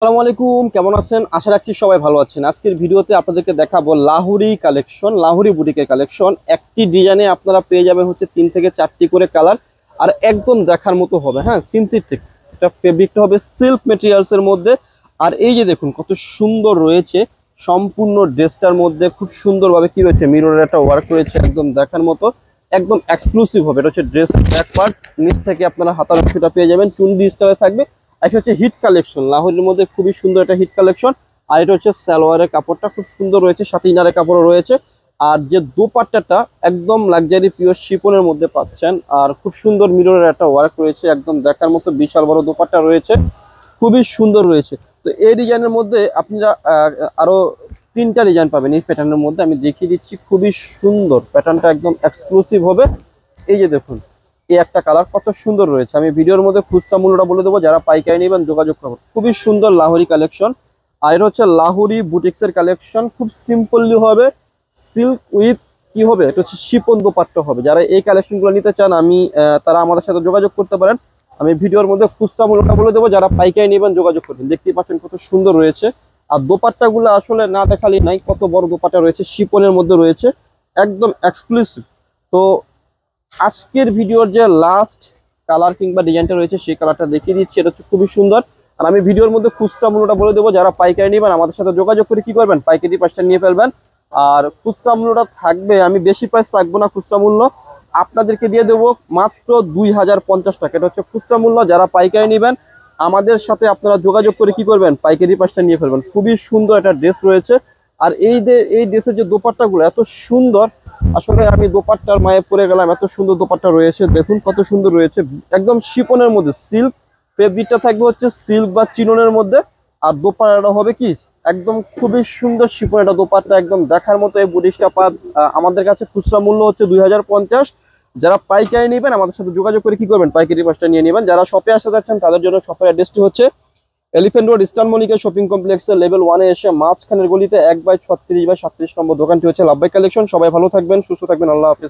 আসসালামু আলাইকুম, কেমন আছেন? আশা রাখছি সবাই ভালো আছেন। আজকের ভিডিওতে আপনাদেরকে দেখাবো লাহোরি কালেকশন, লাহোরি বুটিকের কালেকশন। একটি ডিজাইনে আপনারা পেয়ে যাবেন হচ্ছে 3 থেকে 4টি করে কালার, আর একদম দেখার মতো হবে। হ্যাঁ, সিনথেটিক এটা ফেব্রিকটা হবে সিল্ক মেটেরিয়ালস এর মধ্যে। আর এই যে দেখুন কত সুন্দর রয়েছে, সম্পূর্ণ ড্রেসটার মধ্যে খুব সুন্দরভাবে কি রয়েছে, মিররের একটা ওয়ার্ক রয়েছে, একদম দেখার মতো, একদম এক্সক্লুসিভ হবে। এটা হচ্ছে ড্রেস ব্যাক পার্ট, নিচ থেকে আপনারা হাতার অংশটা পেয়ে যাবেন চুন্ডি স্টাইলে থাকবে। এটা হচ্ছে হিট কালেকশন, লাহোরের মধ্যে খুবই সুন্দর একটা হিট কালেকশন। আর এটা হচ্ছে সালোয়ারের কাপড়টা খুব সুন্দর রয়েছে, সাথে ইনারের কাপড়ও রয়েছে। আর যে দোপাট্টাটা একদম লাক্সারি পিওর শিফনের মধ্যে পাচ্ছেন, আর খুব সুন্দর মিররের একটা ওয়ার্ক রয়েছে, একদম দেখার মতো বিশাল বড় দোপাট্টা রয়েছে, খুবই সুন্দর রয়েছে। তো এই ডিজাইনের মধ্যে আপনারা আরো 3টা ডিজাইন পাবেন এই প্যাটার্নের মধ্যে। আমি দেখিয়ে দিচ্ছি, খুবই সুন্দর প্যাটার্নটা, একদম এক্সক্লুসিভ হবে। এই যে দেখুন, এই একটা কালার কত সুন্দর রয়েছে। আমি ভিডিওর মধ্যে খুচরা মূল্যটা বলে দেবো, যারা পাইকারি নেবেন যোগাযোগ করবেন। খুবই সুন্দর লাহোরি কালেকশন। আর এটা হচ্ছে লাহোরি বুটিক্স এর কালেকশন, খুব সিম্পলি হবে, সিল্ক উইথ কি হবে, এটা হচ্ছে শিপন দোপাট্টা হবে। যারা এই কালেকশনগুলো নিতে চান তারা আমাদের সাথে যোগাযোগ করতে পারেন। আমি ভিডিওর মধ্যে খুচরা মূল্যটা বলে দেবো, যারা পাইকারি নেবেন যোগাযোগ করবেন। দেখতেই পাচ্ছেন কত সুন্দর রয়েছে। আর দোপাট্টাগুলো আসলে না দেখালেই নাই, কত বড় দোপাট্টা রয়েছে, শিপনের মধ্যে রয়েছে, একদম এক্সক্লুসিভ। তো আজকের ভিডিওর যে লাস্ট কালার কিংবা ডিজাইনটা রয়েছে সেই কালারটা দেখিয়ে দিচ্ছি। এটা হচ্ছে খুবই সুন্দর। আর আমি ভিডিওর মধ্যে খুচরা মূল্যটা বলে দেবো, যারা পাইকারি নেবেন আমাদের সাথে যোগাযোগ করে কি করবেন, পাইকারি প্রাইসটা নিয়ে ফেলবেন। আর খুচরা মূল্যটা থাকবে, আমি বেশি প্রাইস থাকবো না, খুচরা মূল্য আপনাদেরকে দিয়ে দেবো মাত্র 2050 টাকা। এটা হচ্ছে খুচরা মূল্য। যারা পাইকারি নেবেন আমাদের সাথে আপনারা যোগাযোগ করে কি করবেন, পাইকারি প্রাইসটা নিয়ে ফেলবেন। খুবই সুন্দর একটা ড্রেস রয়েছে। আর এই ড্রেসের যে দোপাট্টাগুলো এত সুন্দর, আসলে আমি দোপাট্টার মায়ে পরে গেলাম, এত সুন্দর দোপাট্টা রয়েছে, দেখুন কত সুন্দর রয়েছে, একদম শিপনের মধ্যে। সিল্ক ফেব্রিকটা থাকবে হচ্ছে সিল্ক বা চিননের মধ্যে। আর দোপাট্টাটা হবে কি একদম খুবই সুন্দর শিপনের একটা দোপাট্টা, একদম দেখার মতো। এই বুটিকটা আমাদের কাছে খুচরা মূল্য হচ্ছে 2050। যারা পাইকারি নেবেন আমাদের সাথে যোগাযোগ করে কি করবেন, পাইকারি পাঁচটা নিয়ে নেবেন। যারা শপে আসতে যাচ্ছেন তাদের জন্য শপের অ্যাড্রেসটি হচ্ছে elephant road eastern Mallika shopping কমপ্লেক্সের লেভেল 1-এ এসে মাঝখানের গলিতে 1/36/37 নম্বর দোকানটি হচ্ছে লাভবাই কালেকশন। সবাই ভালো থাকবেন, সুস্থ থাকবেন, আল্লাহ হাফেজ।